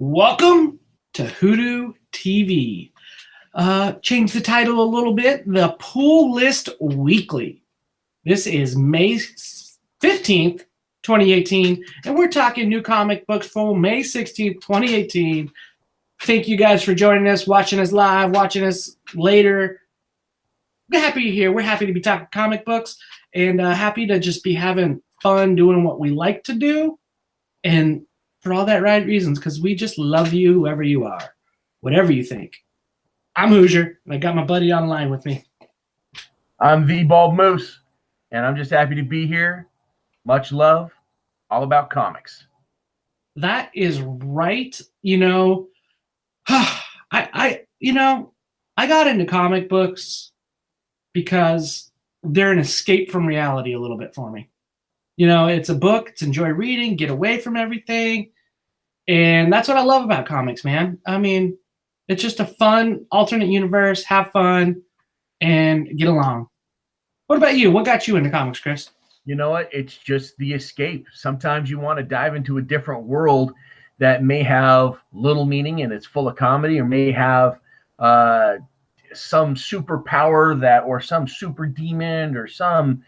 Welcome to Hoodoo TV. Change the title a little bit. The Pull List Weekly. This is May 15th, 2018, and we're talking new comic books for May 16th, 2018. Thank you guys for joining us, watching us live, watching us later. We're happy you're here. We're happy to be talking comic books and happy to just be having fun doing what we like to do. And for all that right reasons, because we just love you, whoever you are, whatever you think. I'm Hoosier, and I got my buddy online with me. I'm the Bald Moose, and I'm just happy to be here. Much love, all about comics. That is right. I got into comic books because they're an escape from reality a little bit for me. It's a book. It's enjoy reading, get away from everything. And that's what I love about comics, man. I mean, it's just a fun alternate universe, have fun, and get along. What about you? What got you into comics, Chris? You know what? It's just the escape. Sometimes you want to dive into a different world that may have little meaning and it's full of comedy, or may have some superpower or some super demon or something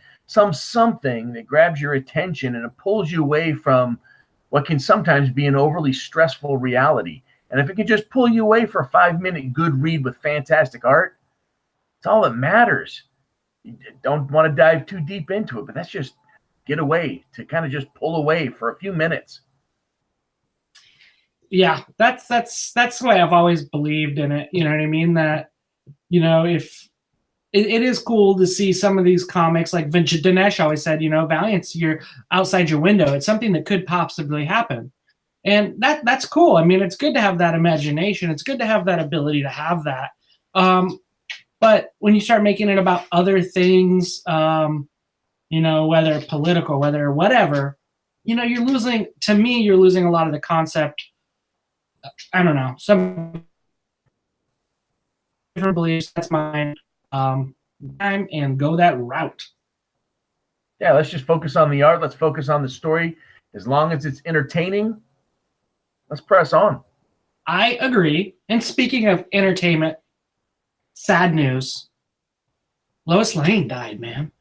that grabs your attention and it pulls you away from what can sometimes be an overly stressful reality. And if it can just pull you away for a 5-minute good read with fantastic art, it's all that matters. You don't want to dive too deep into it, but that's just get away, to kind of just pull away for a few minutes. Yeah, that's the way I've always believed in it. You know what I mean? That, if it is cool to see some of these comics, like Vince Dinesh always said, Valiant's you're outside your window. It's something that could possibly happen. And that's cool. I mean, it's good to have that imagination. It's good to have that ability to have that. But when you start making it about other things, whether political, whether whatever, you're losing a lot of the concept. I don't know. Some different beliefs. That's mine. Time and go that route. Yeah, let's just focus on the art. Let's focus on the story. As long as it's entertaining, let's press on. I agree. And speaking of entertainment, sad news. Lois Lane died, man.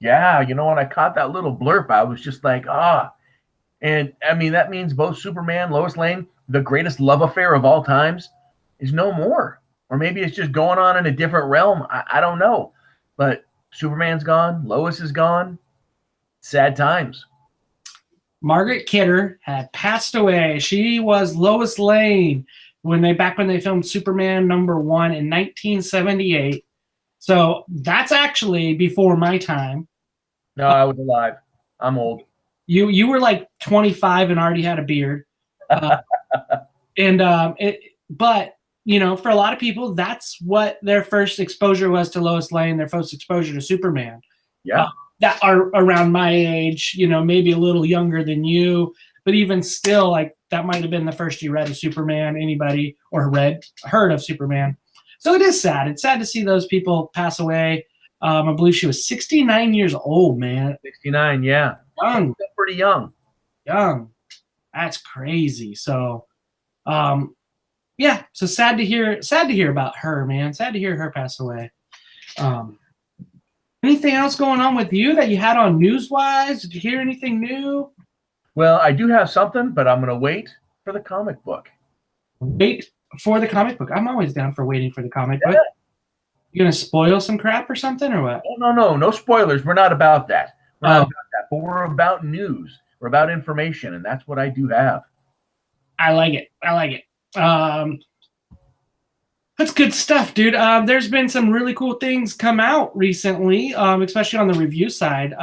Yeah, when I caught that little blurb, I was just like, And I mean, that means both Superman, Lois Lane, the greatest love affair of all times, is no more. Or maybe it's just going on in a different realm. I don't know. But Superman's gone. Lois is gone. Sad times. Margaret Kidder had passed away. She was Lois Lane back when they filmed Superman #1 in 1978. So that's actually before my time. No, I was alive. I'm old. You were like 25 and already had a beard. But for a lot of people, that's what their first exposure was to Lois Lane, their first exposure to Superman. Yeah. That are around my age, maybe a little younger than you, but even still, like, that might have been the first you read of Superman, anybody, or heard of Superman. So it is sad. It's sad to see those people pass away. I believe she was 69 years old, man. 69, yeah. Young. Still pretty young. Young. That's crazy. So, yeah. So sad to hear about her, man. Sad to hear her pass away. Anything else going on with you that you had on news-wise? Did you hear anything new? Well, I do have something, but I'm going to wait for the comic book. Wait for the comic book. I'm always down for waiting for the comic book. You going to spoil some crap or something, or what? Oh, no spoilers. We're not about that. We're not about that, but we're about news. We're about information, and that's what I do have. I like it. That's good stuff, dude. There's been some really cool things come out recently, especially on the review side.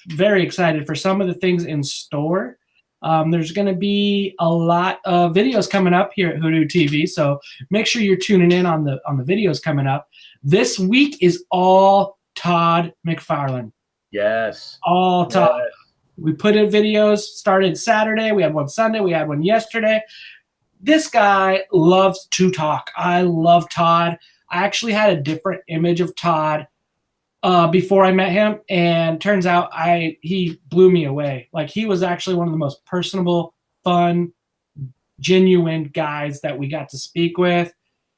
Very excited for some of the things in store. There's going to be a lot of videos coming up here at Hoodoo TV, so make sure you're tuning in on the videos coming up. This week is all Todd McFarlane. Yes. All Todd. Yes. We put in videos, started Saturday. We had one Sunday. We had one yesterday. This guy loves to talk. I love Todd. I actually had a different image of Todd before I met him, and turns out he blew me away. Like, he was actually one of the most personable, fun, genuine guys that we got to speak with.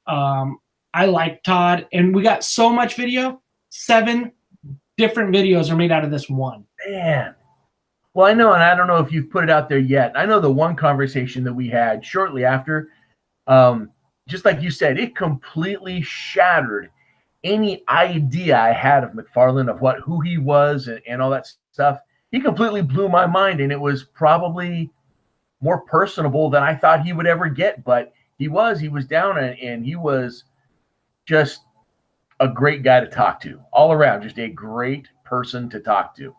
I like Todd, and we got so much video. 7 different videos are made out of this one. Man. Well, I know, and I don't know if you've put it out there yet. I know the one conversation that we had shortly after, just like you said, it completely shattered any idea I had of McFarlane, of who he was and all that stuff. He completely blew my mind, and it was probably more personable than I thought he would ever get. But he was down, and he was just a great guy to talk to all around, just a great person to talk to.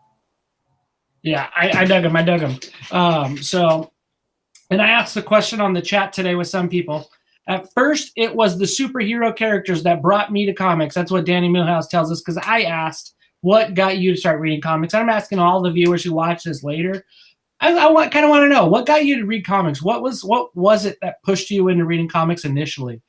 Yeah, I dug him. So, and I asked the question on the chat today with some people. At first, it was the superhero characters that brought me to comics. That's what Danny Millhouse tells us, because I asked, what got you to start reading comics? I'm asking all the viewers who watch this later. I kind of want to know, what got you to read comics? What was it that pushed you into reading comics initially?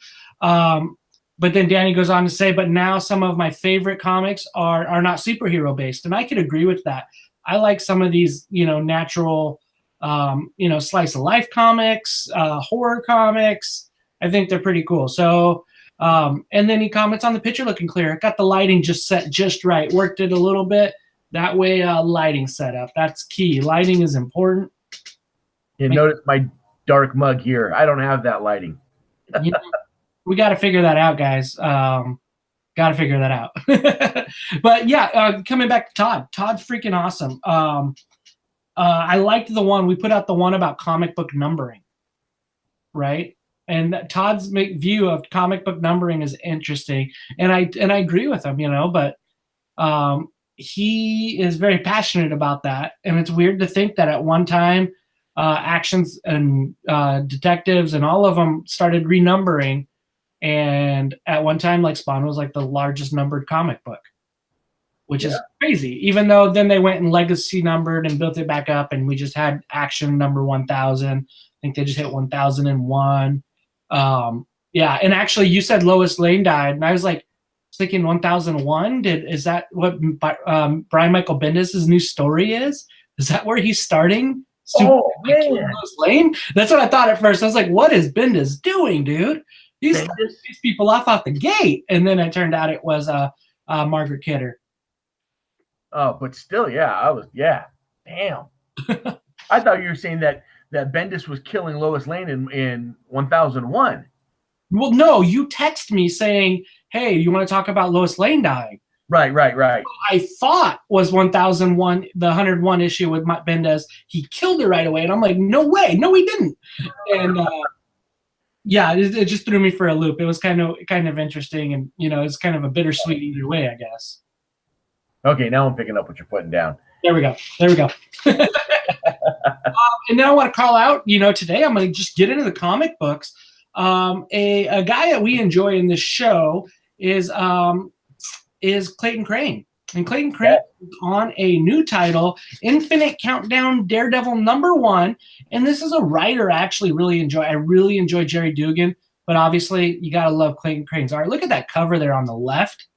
But then Danny goes on to say, but now some of my favorite comics are not superhero based. And I could agree with that. I like some of these, natural, slice of life comics, horror comics. I think they're pretty cool. So, and then he comments on the picture looking clear. Got the lighting just set just right. Worked it a little bit. That way, lighting setup. That's key. Lighting is important. You notice my dark mug here. I don't have that lighting. We got to figure that out, guys. Got to figure that out. But yeah, coming back to Todd. Todd's freaking awesome. I liked the one, we put out the one about comic book numbering, right? And Todd's view of comic book numbering is interesting. And I agree with him, but he is very passionate about that. And it's weird to think that at one time, Actions and Detectives and all of them started renumbering. And at one time, like, Spawn was like the largest numbered comic book, which is crazy. Even though then they went and legacy numbered and built it back up, and we just had Action number 1,000. I think they just hit 1,001. Yeah, and actually, you said Lois Lane died, and I was thinking 1,001. Is that what Brian Michael Bendis' new story is? Is that where he's starting? Lois Lane? That's what I thought at first. I was like, what is Bendis doing, dude? He's these people off the gate, and then it turned out it was Margaret Kidder. Oh, but still, damn. I thought you were saying that Bendis was killing Lois Lane in 1001. Well, no, you text me saying, "Hey, you want to talk about Lois Lane dying?" Right. I thought was 1001, the 101 issue with Bendis. He killed her right away, and I'm like, "No way, no, he didn't." And yeah, it just threw me for a loop. It was kind of interesting, and it's kind of a bittersweet either way, I guess. Okay, now I'm picking up what you're putting down. There we go. And now I want to call out. Today I'm going to just get into the comic books. A guy that we enjoy in this show is Clayton Crane. And Clayton Crane is on a new title, Infinite Countdown Daredevil #1. And this is a writer I actually really enjoy. I really enjoy Jerry Dugan, but obviously you got to love Clayton Crane's art. Look at that cover there on the left.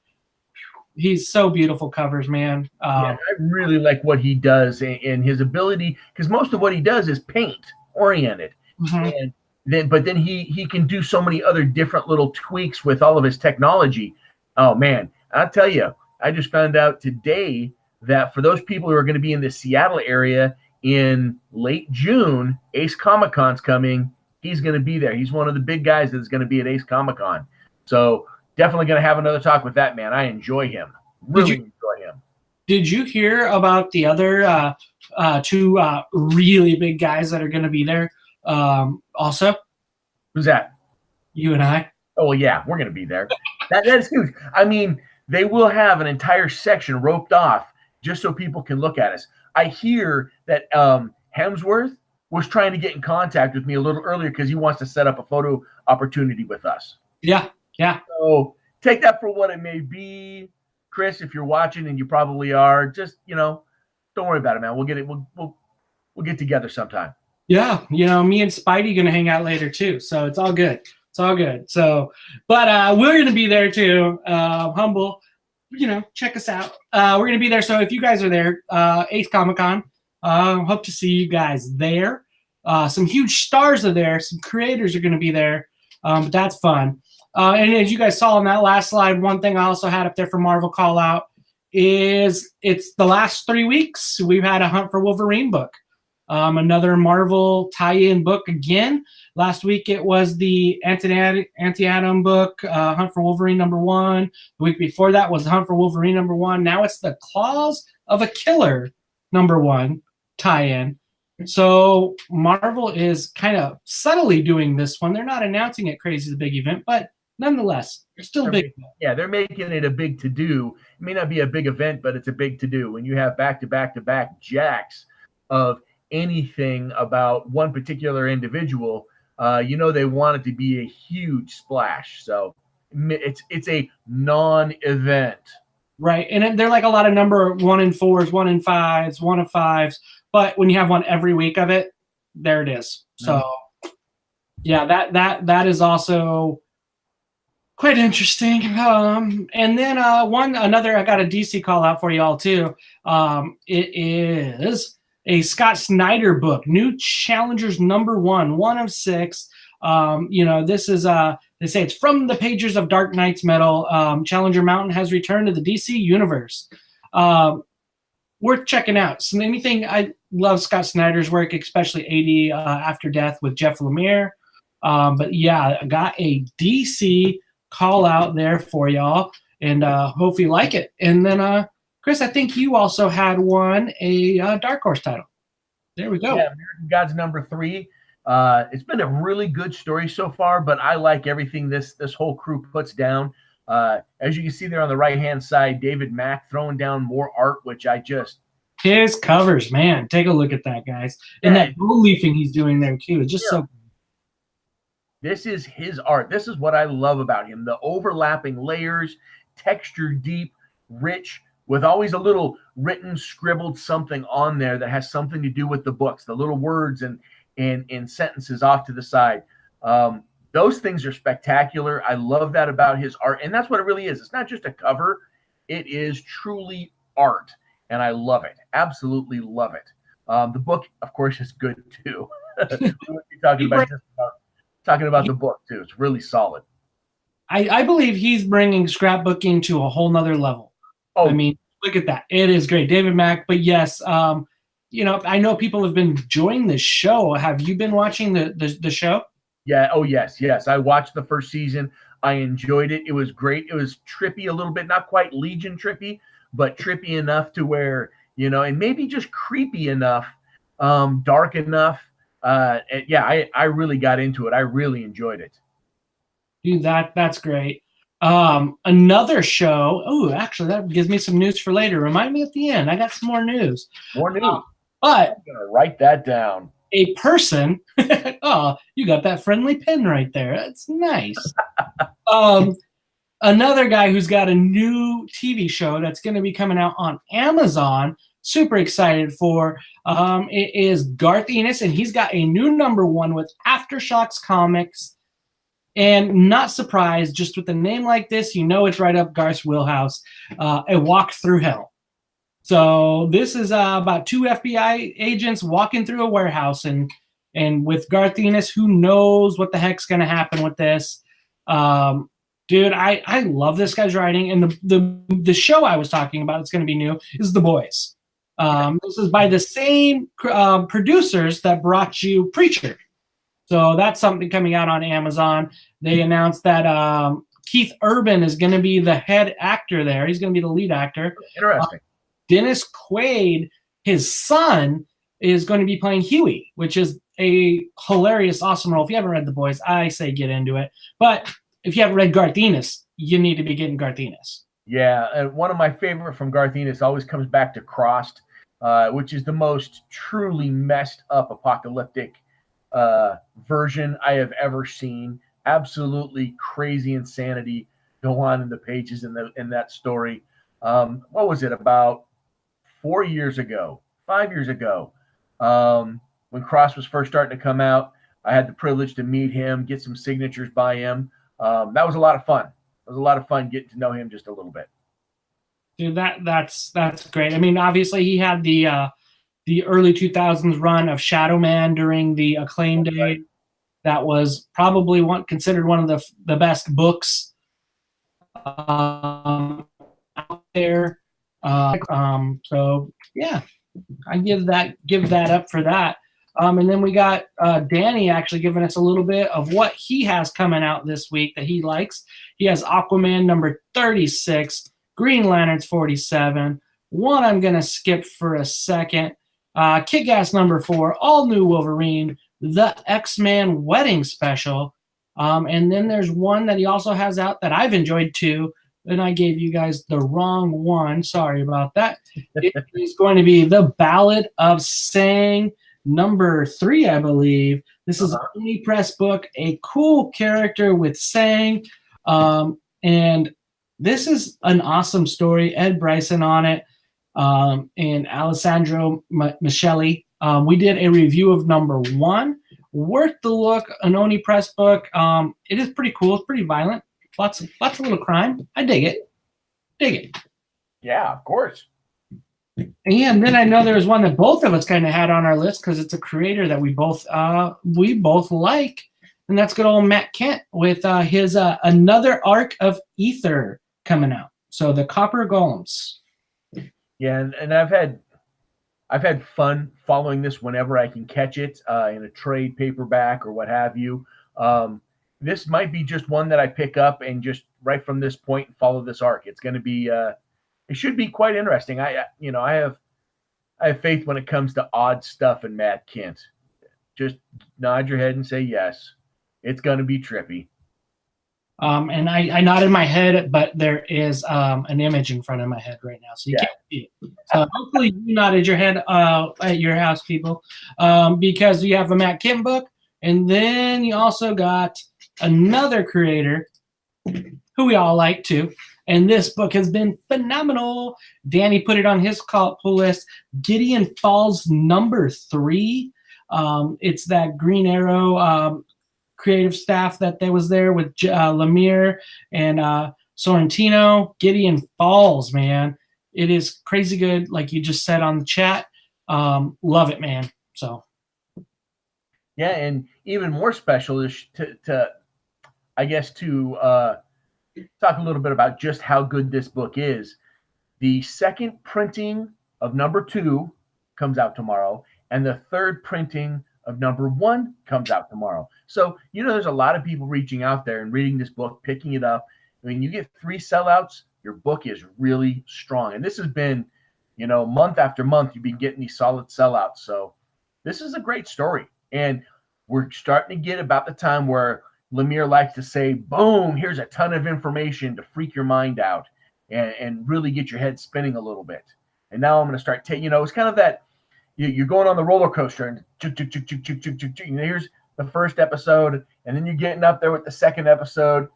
He's so beautiful covers, man. I really like what he does and his ability, because most of what he does is paint oriented. Mm-hmm. But then he can do so many other different little tweaks with all of his technology. Oh, man, I'll tell you. I just found out today that for those people who are going to be in the Seattle area in late June, Ace Comic-Con's coming. He's going to be there. He's one of the big guys that's going to be at Ace Comic-Con. So definitely going to have another talk with that man. I enjoy him. Really enjoy him. Did you hear about the other 2 really big guys that are going to be there also? Who's that? You and I. Oh, well, yeah, we're going to be there. That's huge. I mean, they will have an entire section roped off just so people can look at us. I hear that Hemsworth was trying to get in contact with me a little earlier because he wants to set up a photo opportunity with us. Yeah. So take that for what it may be. Chris, if you're watching, and you probably are, just, don't worry about it, man. We'll get it. We'll get together sometime. Yeah. Me and Spidey going to hang out later too. So it's all good. So, but we're going to be there too. Humble, check us out. We're going to be there. So if you guys are there, Ace Comic-Con, hope to see you guys there. Some huge stars are there. Some creators are going to be there. But that's fun. And as you guys saw on that last slide, one thing I also had up there for Marvel call out is it's the last 3 weeks we've had a Hunt for Wolverine book. Another Marvel tie-in book again. Last week it was the Anti-Atom book, Hunt for Wolverine #1. The week before that was Hunt for Wolverine #1. Now it's the Claws of a Killer #1 tie-in. So Marvel is kind of subtly doing this one. They're not announcing it crazy as a big event, but nonetheless, it's still a big. Yeah, they're making it a big to-do. It may not be a big event, but it's a big to-do. When you have back-to-back-to-back jacks of anything about one particular individual, they want it to be a huge splash. So it's a non-event. Right, and they're like a lot of number 1 in 4s, 1 in 5s, 1 of 5s. But when you have one every week of it, there it is. So, yeah, that is also quite interesting. And then another, I got a DC call out for y'all too. It is a Scott Snyder book, New Challengers #1, 1 of 6. This is they say it's from the pages of Dark Knight's Metal. Challenger Mountain has returned to the DC universe. Worth checking out. So anything, I love Scott Snyder's work, especially 80 After Death with Jeff Lemire. But yeah, I got a DC call out there for y'all, and hope you like it. And then Chris, I think you also had a Dark Horse title. There we go. Yeah, American Gods #3. It's been a really good story so far, but I like everything this whole crew puts down. As you can see there on the right-hand side, David Mack throwing down more art, which his covers, man. Take a look at that, guys. And that blue leafing he's doing there, too. It's just so. This is his art. This is what I love about him. The overlapping layers, texture deep, rich, with always a little written, scribbled something on there that has something to do with the books, the little words and sentences off to the side. Those things are spectacular. I love that about his art. And that's what it really is. It's not just a cover. It is truly art. And I love it. Absolutely love it. The book, of course, is good too. We're talking about the book too. It's really solid. I believe he's bringing scrapbooking to a whole nother level. I mean, look at that. It is great. David Mack. But yes, I know people have been enjoying this show. Have you been watching the show? Yeah. Oh, yes. I watched the first season. I enjoyed it. It was great. It was trippy a little bit, not quite Legion trippy, but trippy enough to where, and maybe just creepy enough, dark enough. I really got into it. I really enjoyed it. Dude, that's great. Another show. Oh, actually, that gives me some news for later. Remind me at the end. I got some more news. More news. But I'm gonna write that down. A person. Oh, you got that friendly pen right there. That's nice. Another guy who's got a new TV show that's going to be coming out on Amazon. Super excited for. It is Garth Ennis, and he's got a new #1 with Aftershocks Comics. And not surprised, just with a name like this, it's right up Garth's wheelhouse. A Walk Through Hell. So this is about 2 FBI agents walking through a warehouse, and with Garth Ennis, who knows what the heck's going to happen with this. Dude, I love this guy's writing. And the show I was talking about, it's going to be new, is The Boys. This is by the same producers that brought you Preacher. So that's something coming out on Amazon. They announced that Keith Urban is going to be the head actor there. He's going to be the lead actor. Interesting. Dennis Quaid, his son, is going to be playing Huey, which is a hilarious, awesome role. If you haven't read The Boys, I say get into it. But if you haven't read Garth Ennis, you need to be getting Garth Ennis. Yeah, and one of my favorite from Garth Ennis always comes back to Crossed, which is the most truly messed up apocalyptic version I have ever seen. Absolutely crazy insanity go on in the pages in that story. What was it, about 5 years ago, when Cross was first starting to come out? I had the privilege to meet him, get some signatures by him. That was a lot of fun. It was a lot of fun getting to know him just a little bit. Dude, that's great. I mean, obviously he had the the early 2000s run of Shadow Man during the Acclaim days. That was probably considered one of the best books out there. So yeah, I give that up for that. And then we got Danny actually giving us a little bit of what he has coming out this week that he likes. He has Aquaman number 36, Green Lanterns 47. One I'm going to skip for a second. Kick-Ass number 4, All New Wolverine, the X-Men Wedding Special. And then there's one that he also has out that I've enjoyed too. And I gave you guys the wrong one. Sorry about that. It is going to be The Ballad of Sang number 3, I believe. This is an Oni Press book, a cool character with Sang. And this is an awesome story. Ed Bryson on it, and Alessandro Micheli. We did a review of number 1. Worth the look, an Oni Press book. It is pretty cool. It's pretty violent. Lots of little crime. I dig it. Yeah, of course. And then I know there was one that both of us kind of had on our list because it's a creator that we both like, and that's good old Matt Kent with his another arc of Ether coming out. So the Copper Golems. Yeah, and I've had fun following this whenever I can catch it in a trade paperback or what have you. This might be just one that I pick up and just right from this point follow this arc. It's going to be it should be quite interesting. I have faith when it comes to odd stuff in Matt Kent. Just nod your head and say yes. It's going to be trippy. And I nodded my head, but there is an image in front of my head right now, so you can't see it. So hopefully you nodded your head at your house, people, because you have a Matt Kent book, and then you also got another creator who we all like too. And this book has been phenomenal. Danny put it on his pull list. Gideon Falls number 3. It's that Green Arrow creative staff that was there with Lemire and Sorrentino. Gideon Falls, man. It is crazy good, like you just said on the chat. Love it, man. So. Yeah, and even more special is to talk a little bit about just how good this book is. The second printing of number 2 comes out tomorrow, and the third printing of number 1 comes out tomorrow. So, there's a lot of people reaching out there and reading this book, picking it up. I mean, you get 3 sellouts, your book is really strong. And this has been, month after month, you've been getting these solid sellouts. So this is a great story. And we're starting to get about the time where Lemire likes to say, boom, here's a ton of information to freak your mind out and really get your head spinning a little bit. And now I'm going to start taking, it's kind of that, you're going on the roller coaster and here's the first episode, and then you're getting up there with the second episode,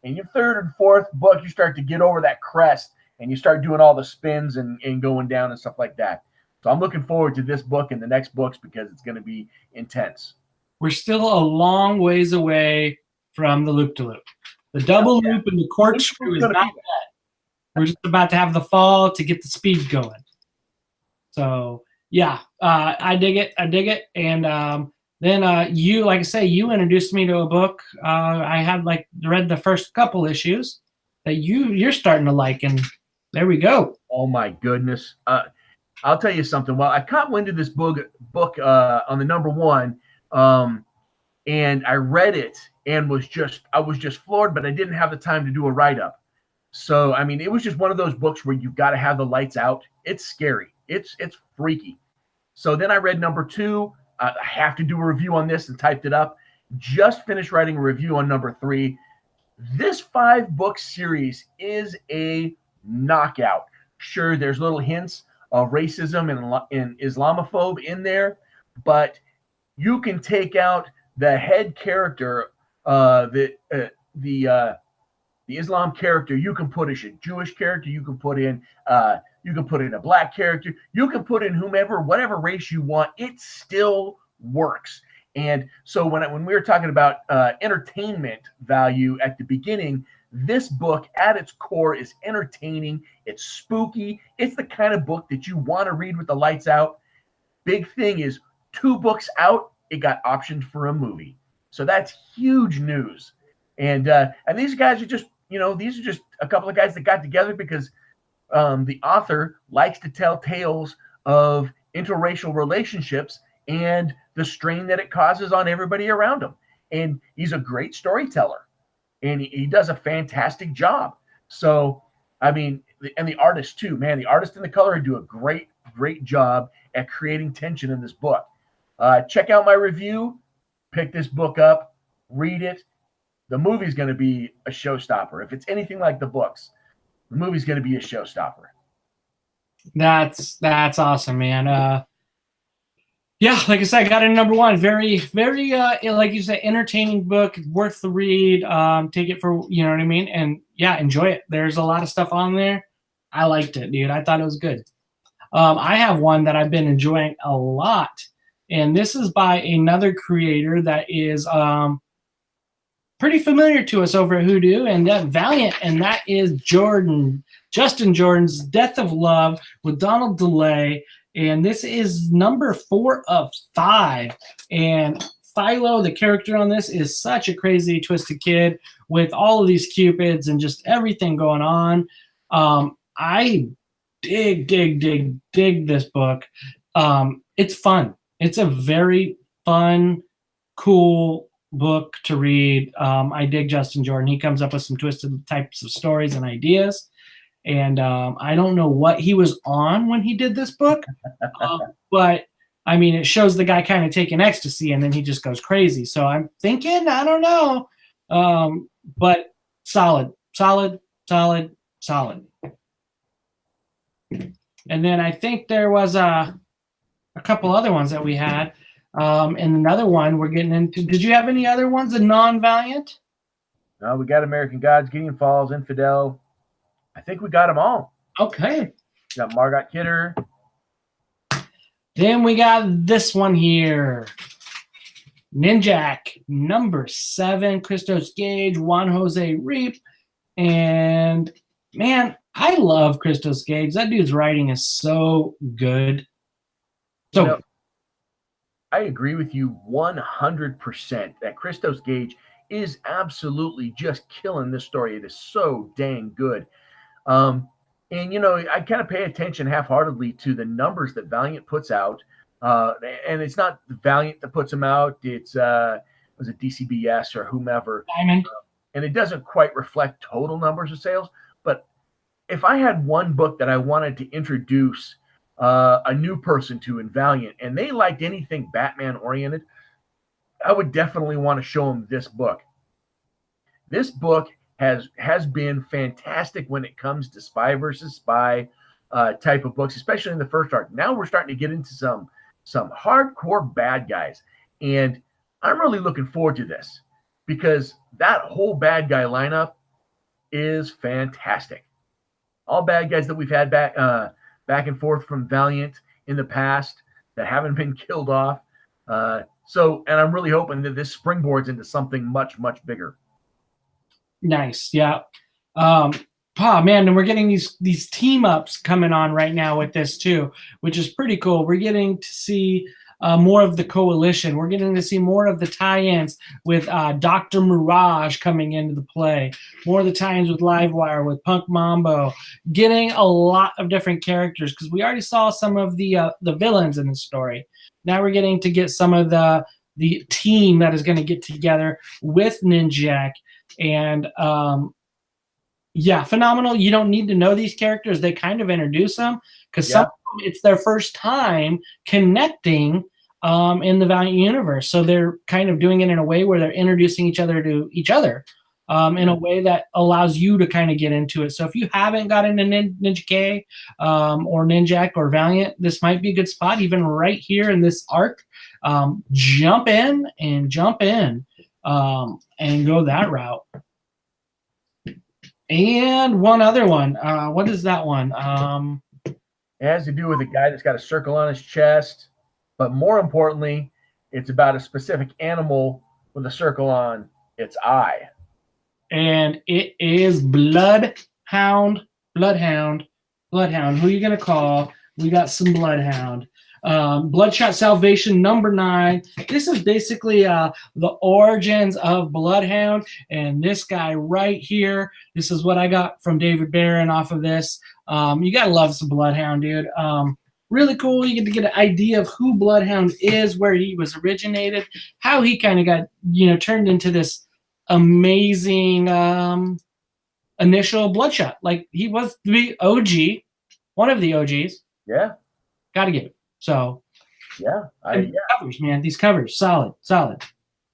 and your third and fourth book, you start to get over that crest and you start doing all the spins and going down and stuff like that. So I'm looking forward to this book and the next books because it's going to be intense. We're still a long ways away from the loop-de-loop. The double loop and the corkscrew is not that. We're just about to have the fall to get the speed going. So, yeah, I dig it. And then you, like I say, you introduced me to a book. I had read the first couple issues that you're starting to like, and there we go. Oh, my goodness. I'll tell you something. Well, I caught wind of this book on the number 1, and I read it and I was just floored, but I didn't have the time to do a write-up. So, I mean, it was just one of those books where you've got to have the lights out. It's scary. It's freaky. So then I read number 2. I have to do a review on this and typed it up. Just finished writing a review on number 3. This 5-book series is a knockout. Sure, there's little hints of racism and Islamophobe in there, but you can take out the head character, the Islam character. You can put in a Jewish character. You can put in a black character. You can put in whatever race you want. It still works. And so when we were talking about entertainment value at the beginning, this book at its core is entertaining. It's spooky. It's the kind of book that you want to read with the lights out. big thing is 2 books out, it got optioned for a movie. So that's huge news. And these guys are just, these are just a couple of guys that got together because the author likes to tell tales of interracial relationships and the strain that it causes on everybody around him. And he's a great storyteller, and he does a fantastic job. So, I mean, and the artist too, man, the artist and the color do a great job at creating tension in this book. Check out my review, pick this book up, read it. The movie's going to be a showstopper. If it's anything like the books, the movie's going to be a showstopper. That's awesome, man. Yeah, like I said, I got it number 1. Very, very, like you said, entertaining book, worth the read. Take it for, you know what I mean? And yeah, enjoy it. There's a lot of stuff on there. I liked it, dude. I thought it was good. I have one that I've been enjoying a lot, and this is by another creator that is pretty familiar to us over at Hoodoo and that Valiant, and that is Justin Jordan's Death of Love with Donald DeLay. And this is number 4 of 5. And Philo, the character on this, is such a crazy, twisted kid with all of these cupids and just everything going on. I dig this book. It's fun. It's a very fun, cool book to read. I dig Justin Jordan. He comes up with some twisted types of stories and ideas. And I don't know what he was on when he did this book, but I mean, it shows the guy kind of taking ecstasy and then he just goes crazy. So I'm thinking, I don't know, but solid. And then I think there was a couple other ones that we had. And another one we're getting into. Did you have any other ones, a non-Valiant? No, we got American Gods, Gideon Falls, Infidel. I think we got them all. Okay. We got Margot Kidder. Then we got this one here. Ninjak, number 7, Christos Gage, Juan Jose Reap. And, man, I love Christos Gage. That dude's writing is so good. So I agree with you 100% that Christos Gage is absolutely just killing this story. It is so dang good. And, I kind of pay attention half-heartedly to the numbers that Valiant puts out. And it's not Valiant that puts them out. It's, was it DCBS or whomever? Diamond. And it doesn't quite reflect total numbers of sales. But if I had one book that I wanted to introduce a new person to in Valiant, and they liked anything Batman-oriented, I would definitely want to show them this book. This book has been fantastic when it comes to spy versus spy type of books, especially in the first arc. Now we're starting to get into some hardcore bad guys, and I'm really looking forward to this because that whole bad guy lineup is fantastic. All bad guys that we've had back and forth from Valiant in the past that haven't been killed off. And I'm really hoping that this springboards into something much, much bigger. Nice. Yeah. Man, and we're getting these team ups coming on right now with this too, which is pretty cool. We're getting to see more of the coalition. We're getting to see more of the tie-ins with Dr. Mirage coming into the play. More of the tie-ins with Livewire, with Punk Mambo. Getting a lot of different characters because we already saw some of the villains in the story. Now we're getting to get some of the team that is going to get together with Ninjak. And yeah, phenomenal. You don't need to know these characters. They kind of introduce them because some of them, it's their first time connecting in the Valiant universe. So they're kind of doing it in a way where they're introducing each other to each other in a way that allows you to kind of get into it. So if you haven't gotten into Ninja K or Ninjak or Valiant, this might be a good spot, even right here in this arc. Jump in and go that route. And one other one. What is that one? It has to do with a guy that's got a circle on his chest, but more importantly, it's about a specific animal with a circle on its eye. And it is Bloodhound. Who are you going to call? We got some Bloodhound. Bloodshot Salvation #9. This is basically the origins of Bloodhound, and this guy right here. This is what I got from David Barron off of this. You gotta love some Bloodhound, dude. Really cool. You get to get an idea of who Bloodhound is, where he was originated, how he kind of got turned into this amazing initial Bloodshot. Like he was the OG, one of the OGs. Yeah. Got to give it. So, yeah. Covers, man. These covers, solid.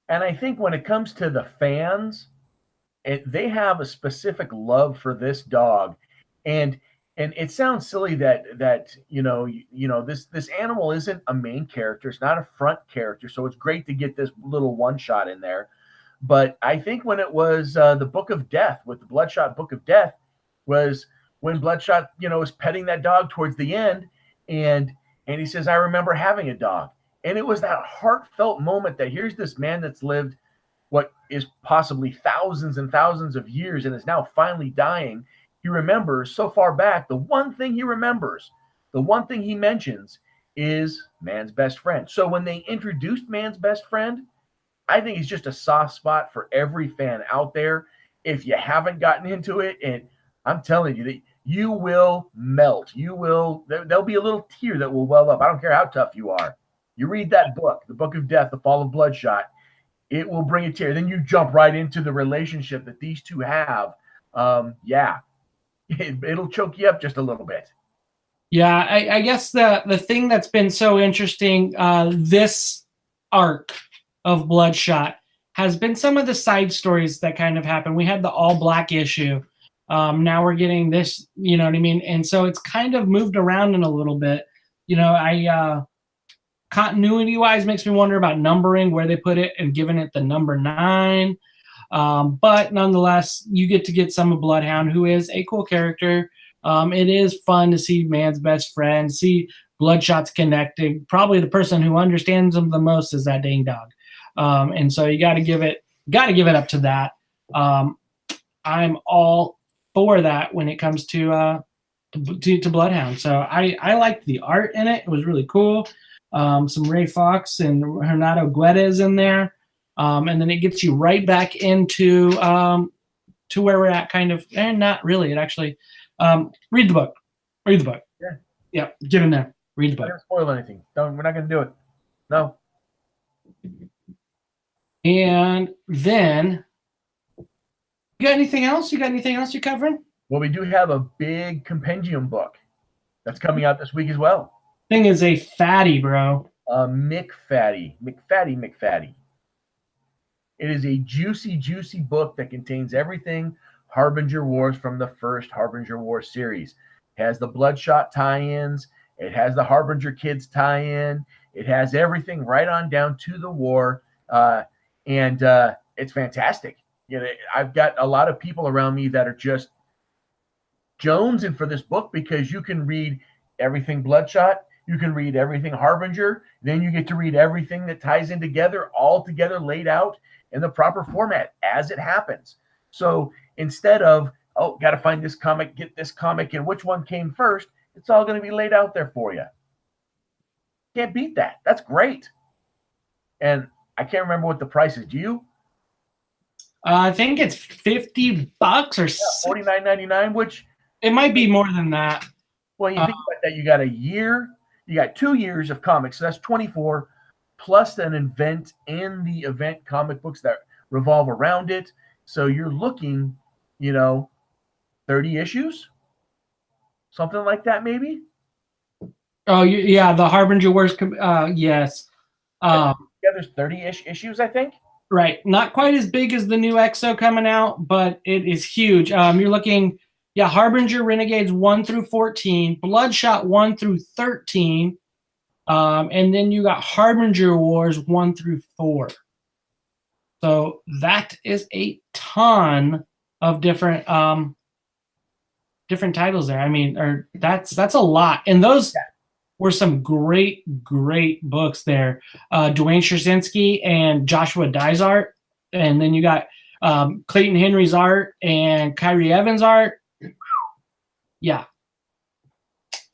And I think when it comes to the fans, they have a specific love for this dog, and it sounds silly that this animal isn't a main character. It's not a front character, so it's great to get this little one shot in there. But I think when it was the Book of Death, with the Bloodshot Book of Death, was when Bloodshot was petting that dog towards the end, and he says, "I remember having a dog," and it was that heartfelt moment that here's this man that's lived what is possibly thousands and thousands of years and is now finally dying. He remembers so far back, the one thing he remembers, the one thing he mentions is man's best friend. So when they introduced man's best friend, I think it's just a soft spot for every fan out there. If you haven't gotten into it, and I'm telling you that you will melt. There'll be a little tear that will well up. I don't care how tough you are. You read that book, the Book of Death, The Fall of Bloodshot, it will bring a tear. Then you jump right into the relationship that these two have. It'll choke you up just a little bit. Yeah, I guess the thing that's been so interesting this arc of Bloodshot has been some of the side stories that kind of happen. We had the all black issue. Now we're getting this, you know what I mean? And so it's kind of moved around in a little bit. Continuity wise makes me wonder about numbering, where they put it and giving it the number 9. But nonetheless, you get to get some of Bloodhound, who is a cool character. It is fun to see man's best friend, see Bloodshot's connecting. Probably the person who understands him the most is that dang dog. And so you got to give it up to that. I'm all for that when it comes to Bloodhound. So I liked the art in it. It was really cool. Some Ray Fox and Renato Guedes in there. And then it gets you right back into to where we're at, kind of, and not really. It actually read the book. Yeah, get in there. Read the book. Don't spoil anything. We're not going to do it. No. And then, you got anything else? You got anything else you're covering? Well, we do have a big compendium book that's coming out this week as well. Thing is a fatty, bro. McFatty. It is a juicy, juicy book that contains everything Harbinger Wars from the first Harbinger Wars series. It has the Bloodshot tie-ins. It has the Harbinger Kids tie-in. It has everything right on down to the war. And it's fantastic. I've got a lot of people around me that are just jonesing for this book, because you can read everything Bloodshot, you can read everything Harbinger, then you get to read everything that ties in together, all together, laid out in the proper format as it happens. So instead of, got to find this comic, get this comic, and which one came first, it's all going to be laid out there for you. Can't beat that. That's great. And I can't remember what the price is. Do you? I think it's $50 or $49.99, which it might be more than that. Well, you think about that. You got a year, you got 2 years of comics, so that's 24, plus an event and the event comic books that revolve around it. So you're looking, 30 issues, something like that, maybe. Oh yeah, the Harbinger Wars. Yes. Yeah, there's 30-ish issues, I think. Right, not quite as big as the new EXO coming out, but it is huge. You're looking, Harbinger Renegades 1 through 14, Bloodshot 1 through 13, and then you got Harbinger Wars 1 through 4. So that is a ton of different titles there. I mean, that's a lot, and those were some great books there. Dwayne Straczynski and Joshua Dye's art, and then you got Clayton Henry's art and Kyrie Evans' art. Yeah,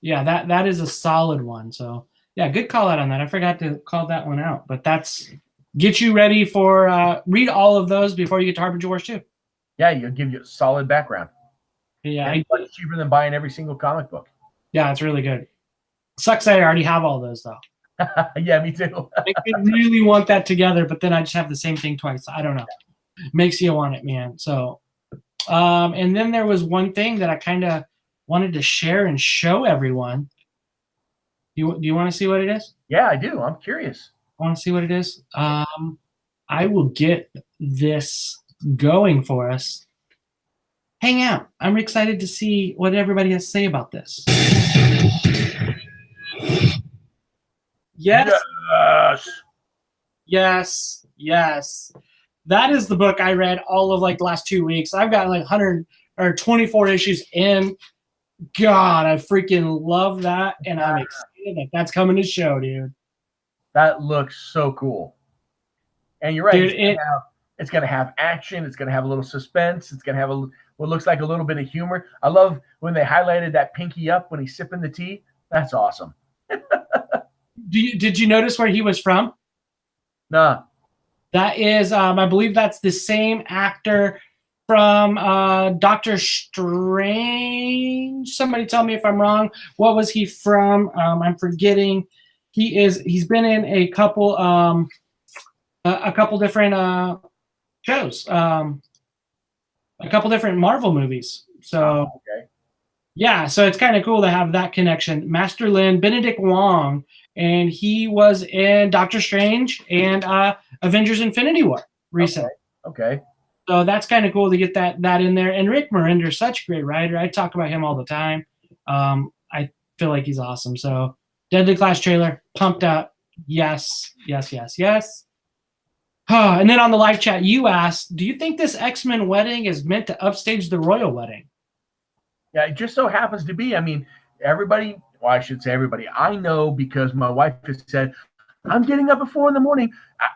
that is a solid one. So Yeah, good call out on that. I forgot to call that one out, but that's get you ready for read all of those before you get to Harbinger Wars 2. Yeah, you'll give you a solid background. Yeah, And it's cheaper than buying every single comic book. Yeah, it's really good. Sucks that I already have all those though. Yeah, me too. I really want that together, but then I just have the same thing twice. I don't know. Makes you want it, man. So, and then there was one thing that I kind of wanted to share and show everyone. Do you want to see what it is? Yeah, I do. I'm curious. I want to see what it is. I will get this going for us. Hang out. I'm excited to see what everybody has to say about this. Yes. Yes. Yes. Yes. That is the book I read all of like the last 2 weeks. I've got like 100 or 24 issues in. God, I freaking love that. And I'm excited that that's coming to show, dude. That looks so cool. And you're right. Dude, it's going to have action. It's going to have a little suspense. It's going to have what looks like a little bit of humor. I love when they highlighted that pinky up when he's sipping the tea. That's awesome. Did you notice where he was from? Nah. That is, I believe that's the same actor from Doctor Strange. Somebody tell me if I'm wrong. What was he from? I'm forgetting. He's been in a couple different shows, a couple different Marvel movies. So okay. Yeah, so it's kind of cool to have that connection. Master Lin, Benedict Wong, and he was in Doctor Strange and Avengers Infinity War recently. Okay. So that's kind of cool to get that in there. And Rick Morender's such a great writer. I talk about him all the time. I feel like he's awesome. So Deadly Class trailer, pumped up. Yes, yes, yes, yes. And then on the live chat, you asked, do you think this X-Men wedding is meant to upstage the royal wedding? Yeah, it just so happens to be. I mean, everybody, well, I should say everybody, I know because my wife has said, I'm getting up at 4 a.m.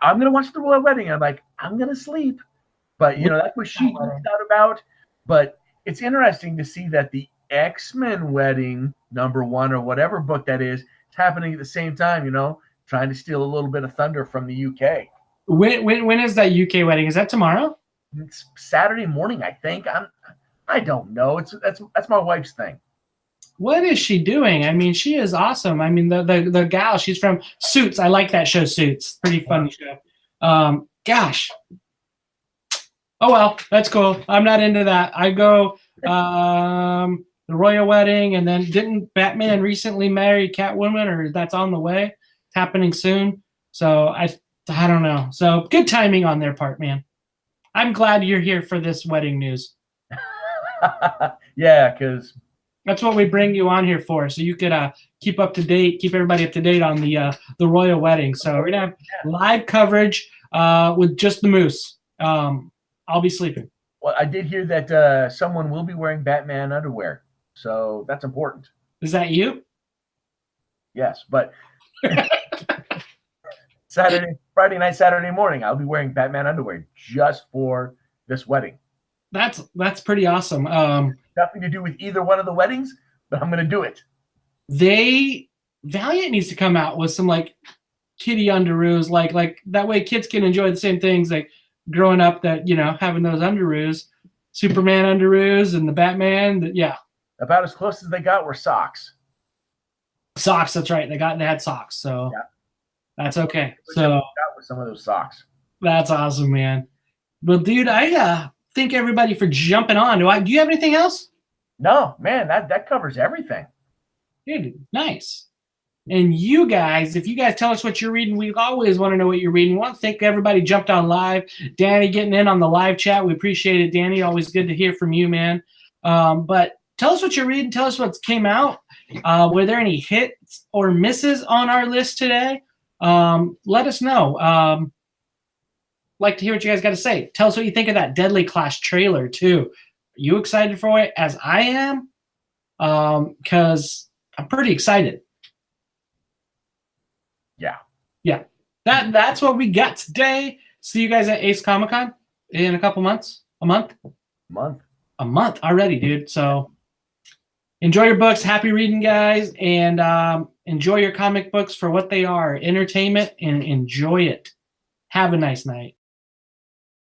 I'm going to watch the royal wedding. I'm like, I'm going to sleep. But, that's what she found out about. But it's interesting to see that the X-Men wedding, #1 or whatever book that is happening at the same time, trying to steal a little bit of thunder from the UK. When is that UK wedding? Is that tomorrow? It's Saturday morning, I think. I don't know. That's my wife's thing. What is she doing? I mean, she is awesome. I mean, the gal, she's from Suits. I like that show, Suits. Pretty funny show. Gosh. Oh, well, that's cool. I'm not into that. I go the royal wedding, and then didn't Batman recently marry Catwoman, or that's on the way? It's happening soon. So I don't know. So good timing on their part, man. I'm glad you're here for this wedding news. Yeah, because that's what we bring you on here for, so you could keep everybody up to date on the royal wedding. So we're gonna have live coverage with just the moose. I'll be sleeping. Well, I did hear that someone will be wearing Batman underwear, so that's important. Is that you? Yes, but Friday night, Saturday morning, I'll be wearing Batman underwear just for this wedding. That's pretty awesome. Nothing to do with either one of the weddings, but I'm going to do it. Valiant needs to come out with some like kiddie underoos, like that way kids can enjoy the same things like growing up that having those underoos, Superman underoos and the Batman. Yeah, about as close as they got were socks. Socks, that's right. They had socks, so yeah. That's okay. So got with some of those socks. That's awesome, man. Well, dude, I thank everybody for jumping on. Do you have anything else? No, man, that covers everything. Dude, nice. And you guys, if you guys tell us what you're reading, we always want to know what you're reading. We want to thank everybody jumped on live. Danny getting in on the live chat. We appreciate it, Danny. Always good to hear from you, man. But tell us what you're reading. Tell us what came out. Were there any hits or misses on our list today? Let us know. Like to hear what you guys got to say. Tell us what you think of that Deadly Class trailer too. Are you excited for it as I am? Because I'm pretty excited. Yeah. That's what we got today. See you guys at Ace Comic-Con in a couple months. A month already, dude. So enjoy your books. Happy reading, guys. And Enjoy your comic books for what they are, entertainment, and enjoy it. Have a nice night.